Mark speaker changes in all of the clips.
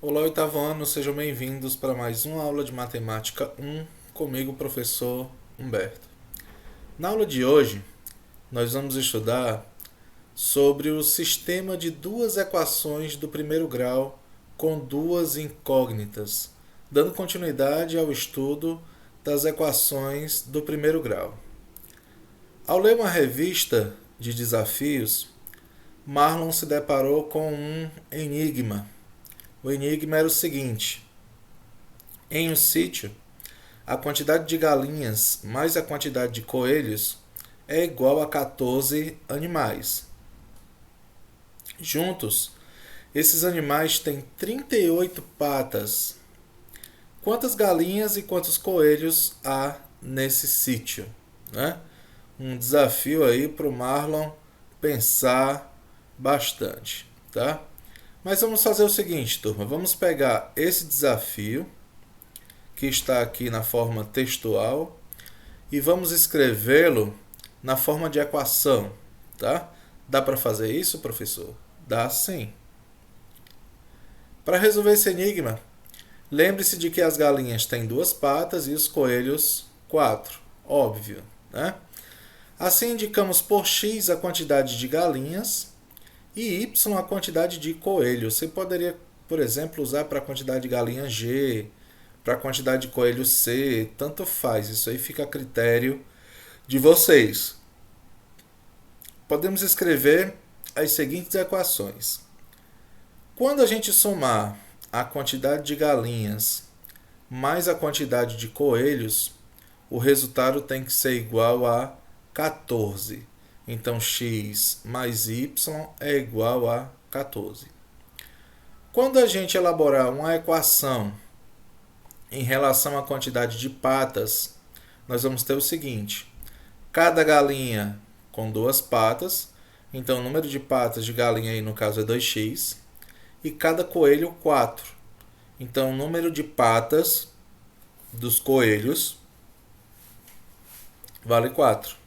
Speaker 1: Olá, oitavo ano, sejam bem-vindos para mais uma aula de Matemática 1, comigo, professor Humberto. Na aula de hoje, nós vamos estudar sobre o sistema de duas equações do primeiro grau com duas incógnitas, dando continuidade ao estudo das equações do primeiro grau. Ao ler uma revista de desafios, Marlon se deparou com um enigma. O enigma era o seguinte: em um sítio, a quantidade de galinhas mais a quantidade de coelhos é igual a 14 animais. Juntos, esses animais têm 38 patas. Quantas galinhas e quantos coelhos há nesse sítio? Né? Um desafio aí para o Marlon pensar bastante, tá? Mas vamos fazer o seguinte, turma. Vamos pegar esse desafio, que está aqui na forma textual, e vamos escrevê-lo na forma de equação, tá? Dá para fazer isso, professor? Dá sim. Para resolver esse enigma, lembre-se de que as galinhas têm 2 patas e os coelhos 4. Óbvio, né? Assim, indicamos por x a quantidade de galinhas e y a quantidade de coelhos. Você poderia, por exemplo, usar para a quantidade de galinha G, para a quantidade de coelho C, tanto faz. Isso aí fica a critério de vocês. Podemos escrever as seguintes equações. Quando a gente somar a quantidade de galinhas mais a quantidade de coelhos, o resultado tem que ser igual a 14. Então, x mais y é igual a 14. Quando a gente elaborar uma equação em relação à quantidade de patas, nós vamos ter o seguinte: cada galinha com 2 patas, então o número de patas de galinha aí no caso é 2x, e cada coelho 4. Então o número de patas dos coelhos vale 4.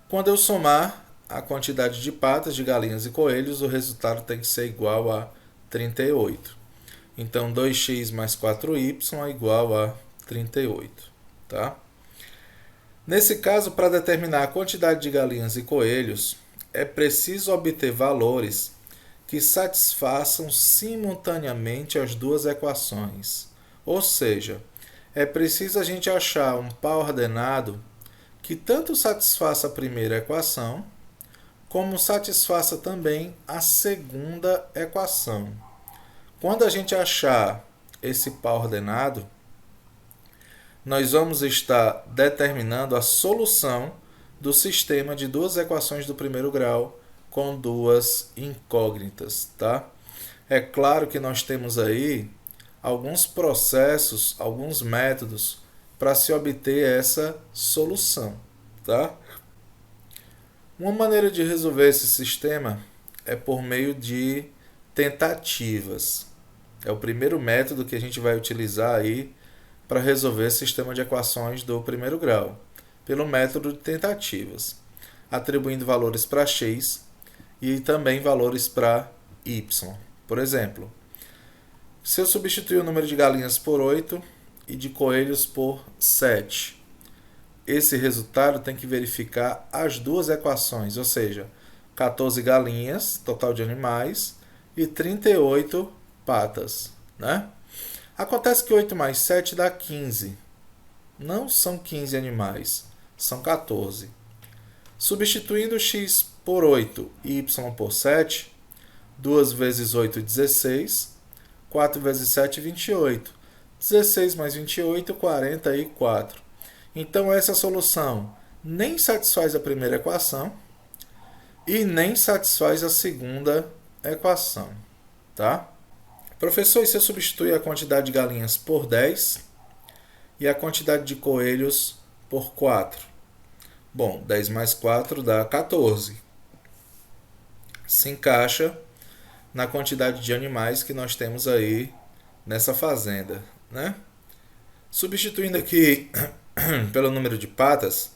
Speaker 1: Quando eu somar a quantidade de patas de galinhas e coelhos, o resultado tem que ser igual a 38. Então 2x mais 4y é igual a 38, tá? Nesse caso, para determinar a quantidade de galinhas e coelhos, é preciso obter valores que satisfaçam simultaneamente as duas equações. Ou seja, é preciso a gente achar um par ordenado que tanto satisfaça a primeira equação, como satisfaça também a segunda equação. Quando a gente achar esse par ordenado, nós vamos estar determinando a solução do sistema de duas equações do primeiro grau com duas incógnitas, tá? É claro que nós temos aí alguns processos, alguns métodos para se obter essa solução, tá? Uma maneira de resolver esse sistema é por meio de tentativas. É o primeiro método que a gente vai utilizar aí para resolver o sistema de equações do primeiro grau, pelo método de tentativas, atribuindo valores para x e também valores para y. Por exemplo, se eu substituir o número de galinhas por 8 e de coelhos por 7, esse resultado tem que verificar as duas equações, ou seja, 14 galinhas, total de animais, e 38 patas, né? Acontece que 8 mais 7 dá 15. Não são 15 animais, são 14. Substituindo x por 8 e y por 7, 2 vezes 8, 16. 4 vezes 7, 28. 16 mais 28, 44. Então, essa solução nem satisfaz a primeira equação e nem satisfaz a segunda equação, tá? Professor, e se eu substituir a quantidade de galinhas por 10 e a quantidade de coelhos por 4? Bom, 10 mais 4 dá 14. Se encaixa na quantidade de animais que nós temos aí nessa fazenda, né? Substituindo aqui pelo número de patas,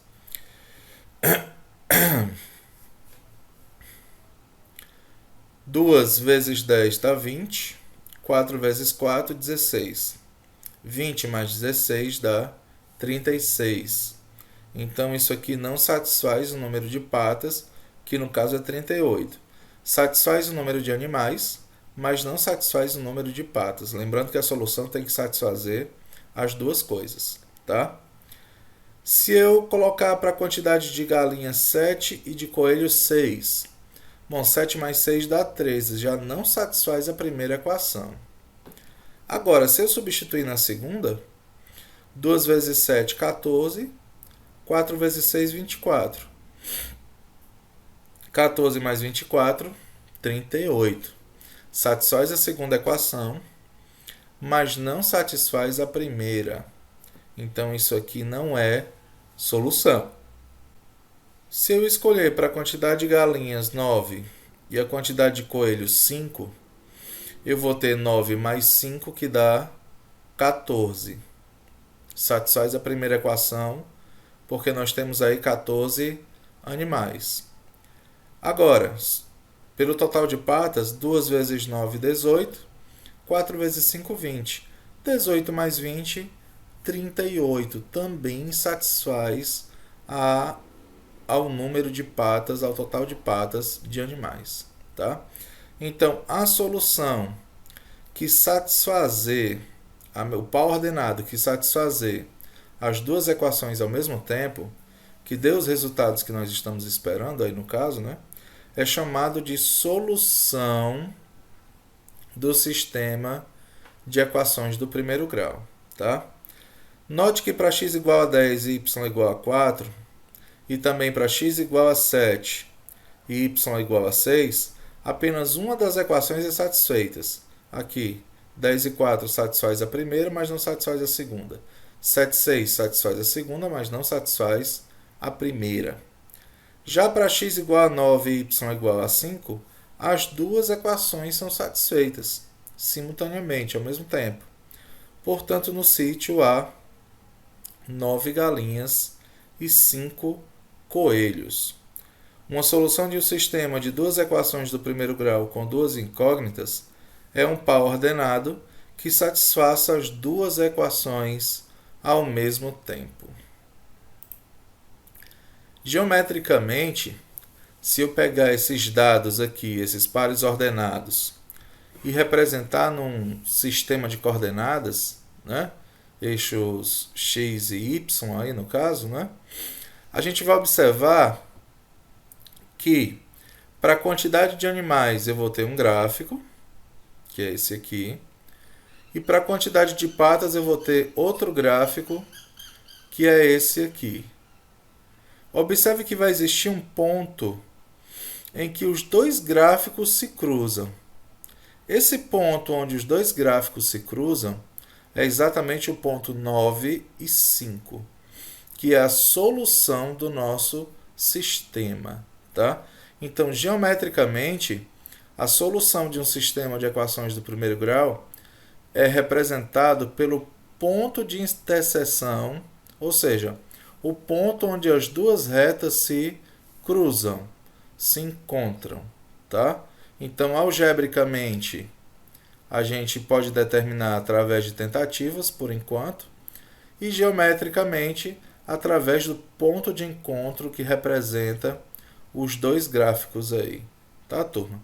Speaker 1: 2 vezes 10 dá 20. 4 vezes 4, 16. 20 mais 16 dá 36. Então, isso aqui não satisfaz o número de patas, que no caso é 38. Satisfaz o número de animais, mas não satisfaz o número de patas. Lembrando que a solução tem que satisfazer as duas coisas, tá? Se eu colocar para a quantidade de galinhas 7 e de coelhos 6, bom, 7 mais 6 dá 13, já não satisfaz a primeira equação. Agora, se eu substituir na segunda, 2 vezes 7, 14, 4 vezes 6, 24. 14 mais 24, 38. Satisfaz a segunda equação, mas não satisfaz a primeira. Então, isso aqui não é solução. Se eu escolher para a quantidade de galinhas 9 e a quantidade de coelhos 5, eu vou ter 9 mais 5, que dá 14. Satisfaz a primeira equação, porque nós temos aí 14 animais. Agora, pelo total de patas, 2 vezes 9, 18. 4 vezes 5, 20. 18 mais 20, 38. Também satisfaz ao número de patas, ao total de patas de animais. Tá? Então, a solução que satisfazer, o par ordenado que satisfazer as duas equações ao mesmo tempo, que dê os resultados que nós estamos esperando, aí no caso, né, é chamado de solução do sistema de equações do primeiro grau. Tá? Note que para x igual a 10 e y igual a 4, e também para x igual a 7 e y igual a 6, apenas uma das equações é satisfeita. Aqui, 10 e 4 satisfaz a primeira, mas não satisfaz a segunda. 7 e 6 satisfaz a segunda, mas não satisfaz a primeira. Já para x igual a 9 e y igual a 5, as duas equações são satisfeitas simultaneamente, ao mesmo tempo. Portanto, no sítio há 9 galinhas e 5 coelhos. Uma solução de um sistema de duas equações do primeiro grau com duas incógnitas é um par ordenado que satisfaça as duas equações ao mesmo tempo. Geometricamente, se eu pegar esses dados aqui, esses pares ordenados, e representar num sistema de coordenadas, né, eixos x e y aí no caso, né, a gente vai observar que para a quantidade de animais eu vou ter um gráfico, que é esse aqui, e para a quantidade de patas eu vou ter outro gráfico, que é esse aqui. Observe que vai existir um ponto em que os dois gráficos se cruzam. Esse ponto onde os dois gráficos se cruzam é exatamente o ponto 9 e 5, que é a solução do nosso sistema. Tá? Então, geometricamente, a solução de um sistema de equações do primeiro grau é representado pelo ponto de interseção, ou seja, o ponto onde as duas retas se cruzam, se encontram. Tá? Então, algebricamente, a gente pode determinar através de tentativas, por enquanto, e geometricamente, através do ponto de encontro que representa os dois gráficos aí. Tá, turma?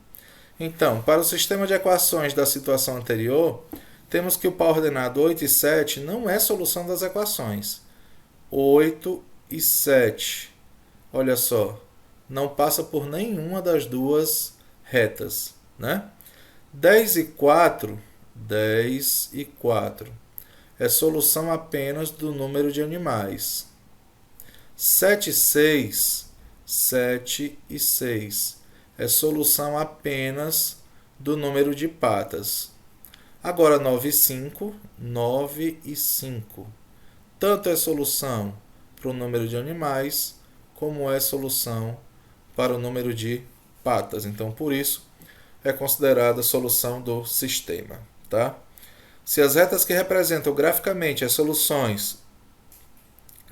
Speaker 1: Então, para o sistema de equações da situação anterior, temos que o par ordenado 8 e 7 não é solução das equações. 8 e 7, olha só, não passa por nenhuma das duas retas, né? 10 e 4, 10 e 4, é solução apenas do número de animais. 7 e 6, 7 e 6, é solução apenas do número de patas. Agora, 9 e 5, 9 e 5, tanto é solução para o número de animais, como é solução para o número de patas. Então, por isso, é considerada a solução do sistema. Tá? Se as retas que representam graficamente as soluções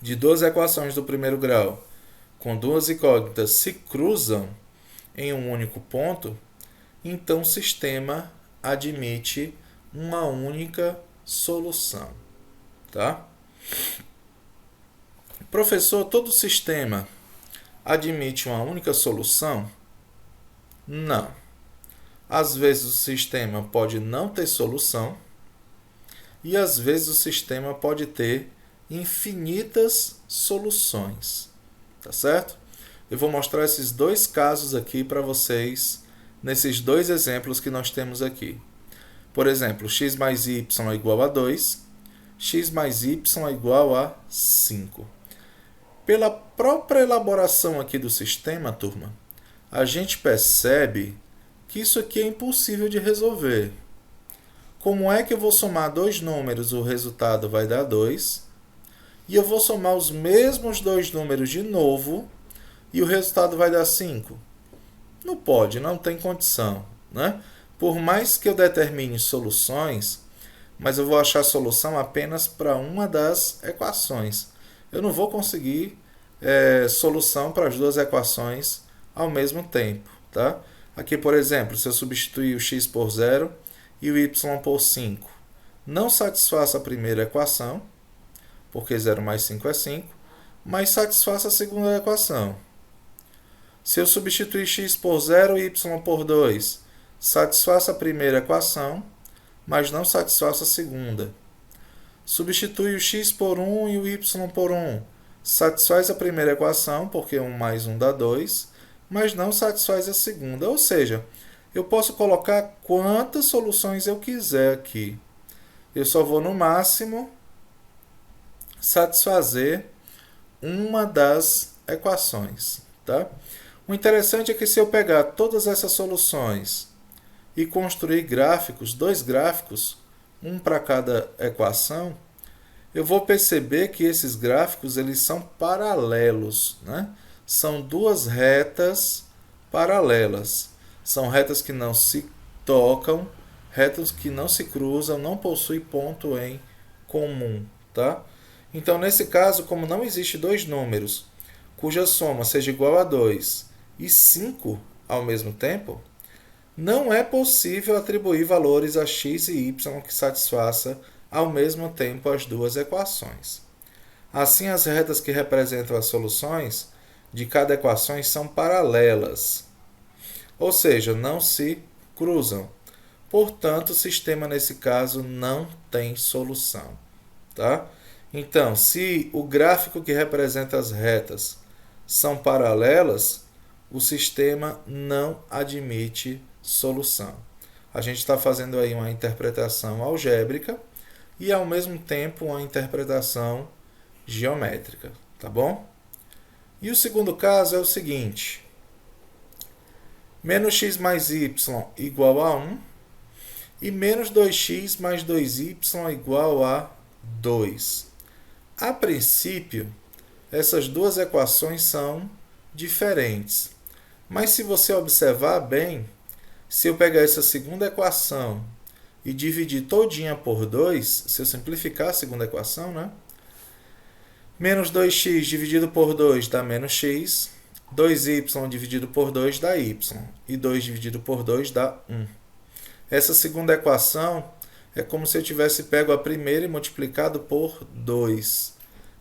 Speaker 1: de duas equações do primeiro grau com duas incógnitas se cruzam em um único ponto, então o sistema admite uma única solução, tá? Professor, todo sistema admite uma única solução? Não. Às vezes o sistema pode não ter solução e às vezes o sistema pode ter infinitas soluções, tá certo? Eu vou mostrar esses dois casos aqui para vocês, nesses dois exemplos que nós temos aqui. Por exemplo, x mais y é igual a 2, x mais y é igual a 5. Pela própria elaboração aqui do sistema, turma, a gente percebe que isso aqui é impossível de resolver. Como é que eu vou somar dois números, o resultado vai dar 2, e eu vou somar os mesmos dois números de novo, e o resultado vai dar 5? Não pode, não tem condição, né? Por mais que eu determine soluções, mas eu vou achar solução apenas para uma das equações. Eu não vou conseguir solução para as duas equações ao mesmo tempo, tá? Aqui, por exemplo, se eu substituir o x por 0 e o y por 5, não satisfaz a primeira equação, porque 0 mais 5 é 5, mas satisfaz a segunda equação. Se eu substituir x por 0 e y por 2, satisfaz a primeira equação, mas não satisfaz a segunda. Substitui o x por 1 e o y por 1, satisfaz a primeira equação, porque 1 mais 1 dá 2, mas não satisfaz a segunda. Ou seja, eu posso colocar quantas soluções eu quiser aqui. Eu só vou, no máximo, satisfazer uma das equações, tá? O interessante é que se eu pegar todas essas soluções e construir gráficos, dois gráficos, um para cada equação, eu vou perceber que esses gráficos eles são paralelos, né? São duas retas paralelas. São retas que não se tocam, retas que não se cruzam, não possuem ponto em comum, tá? Então, nesse caso, como não existe dois números cuja soma seja igual a 2 e 5 ao mesmo tempo, não é possível atribuir valores a x e y que satisfaça ao mesmo tempo as duas equações. Assim, as retas que representam as soluções de cada equação são paralelas, ou seja, não se cruzam. Portanto, o sistema nesse caso não tem solução, tá? Então, se o gráfico que representa as retas são paralelas, o sistema não admite solução. A gente está fazendo aí uma interpretação algébrica e, ao mesmo tempo, uma interpretação geométrica, tá bom? E o segundo caso é o seguinte: menos x mais y igual a 1 e menos 2x mais 2y igual a 2. A princípio, essas duas equações são diferentes. Mas se você observar bem, se eu pegar essa segunda equação e dividir todinha por 2, se eu simplificar a segunda equação, né? Menos 2x dividido por 2 dá menos x, 2y dividido por 2 dá y, e 2 dividido por 2 dá 1. Essa segunda equação é como se eu tivesse pego a primeira e multiplicado por 2.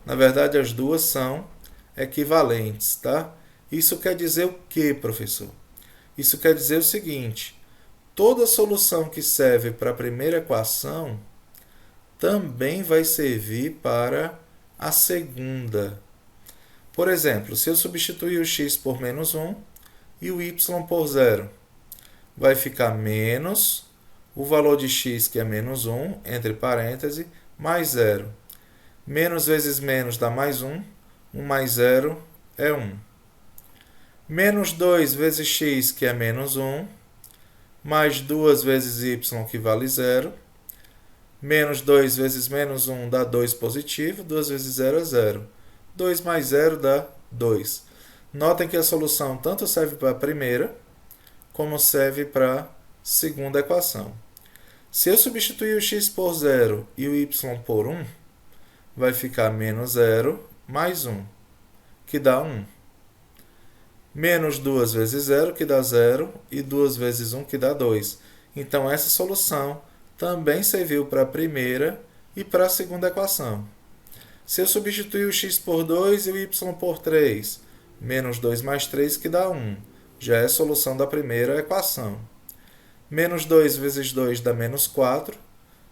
Speaker 1: Na verdade, as duas são equivalentes, tá? Isso quer dizer o quê, professor? Isso quer dizer o seguinte: toda solução que serve para a primeira equação também vai servir para a segunda. Por exemplo, se eu substituir o x por menos 1 e o y por 0, vai ficar menos o valor de x, que é menos 1, entre parênteses, mais 0. Menos vezes menos dá mais 1. 1 mais 0 é 1. Menos 2 vezes x, que é menos 1, mais 2 vezes y, que vale 0. Menos 2 vezes menos 1 dá 2 positivo, 2 vezes 0 é 0. 2 mais 0 dá 2. Notem que a solução tanto serve para a primeira, como serve para a segunda equação. Se eu substituir o x por 0 e o y por 1, vai ficar menos 0 mais 1, que dá 1. Menos 2 vezes 0, que dá 0, e 2 vezes 1, que dá 2. Então, essa solução também serviu para a primeira e para a segunda equação. Se eu substituir o x por 2 e o y por 3, menos 2 mais 3 que dá 1, já é solução da primeira equação. Menos 2 vezes 2 dá menos 4,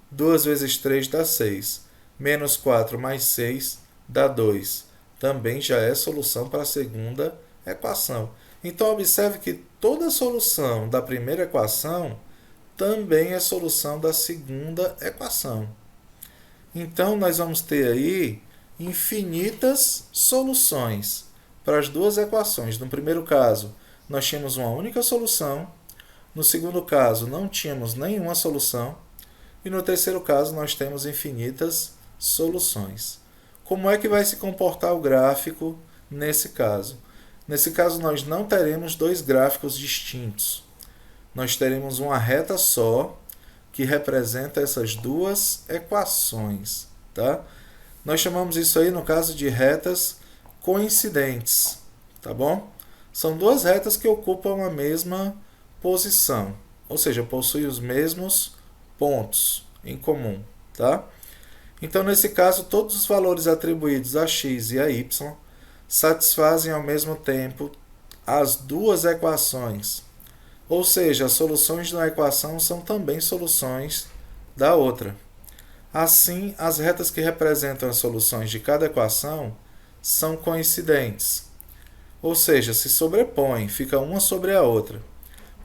Speaker 1: 2 vezes 3 dá 6, menos 4 mais 6 dá 2. Também já é solução para a segunda equação. Então, observe que toda solução da primeira equação também é solução da segunda equação. Então, nós vamos ter aí infinitas soluções para as duas equações. No primeiro caso, nós tínhamos uma única solução. No segundo caso, não tínhamos nenhuma solução. E no terceiro caso, nós temos infinitas soluções. Como é que vai se comportar o gráfico nesse caso? Nesse caso, nós não teremos dois gráficos distintos. Nós teremos uma reta só que representa essas duas equações. Tá? Nós chamamos isso aí, no caso, de retas coincidentes. Tá bom? São duas retas que ocupam a mesma posição, ou seja, possuem os mesmos pontos em comum. Tá? Então, nesse caso, todos os valores atribuídos a x e a y satisfazem ao mesmo tempo as duas equações. Ou seja, as soluções de uma equação são também soluções da outra. Assim, as retas que representam as soluções de cada equação são coincidentes. Ou seja, se sobrepõem, fica uma sobre a outra.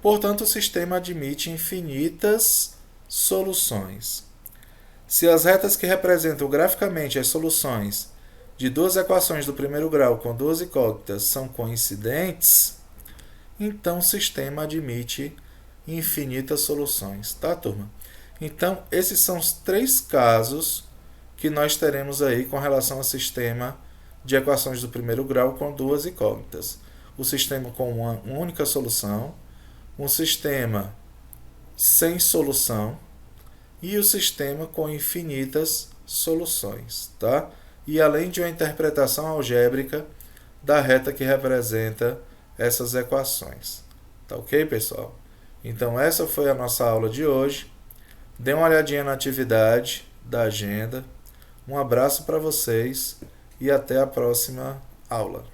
Speaker 1: Portanto, o sistema admite infinitas soluções. Se as retas que representam graficamente as soluções de duas equações do primeiro grau com duas incógnitas são coincidentes, então o sistema admite infinitas soluções. Tá, turma? Então, esses são os três casos que nós teremos aí com relação ao sistema de equações do primeiro grau com duas incógnitas. O sistema com uma única solução, um sistema sem solução e o sistema com infinitas soluções. Tá? E além de uma interpretação algébrica da reta que representa essas equações. Tá ok, pessoal? Então, essa foi a nossa aula de hoje. Dê uma olhadinha na atividade da agenda. Um abraço para vocês e até a próxima aula.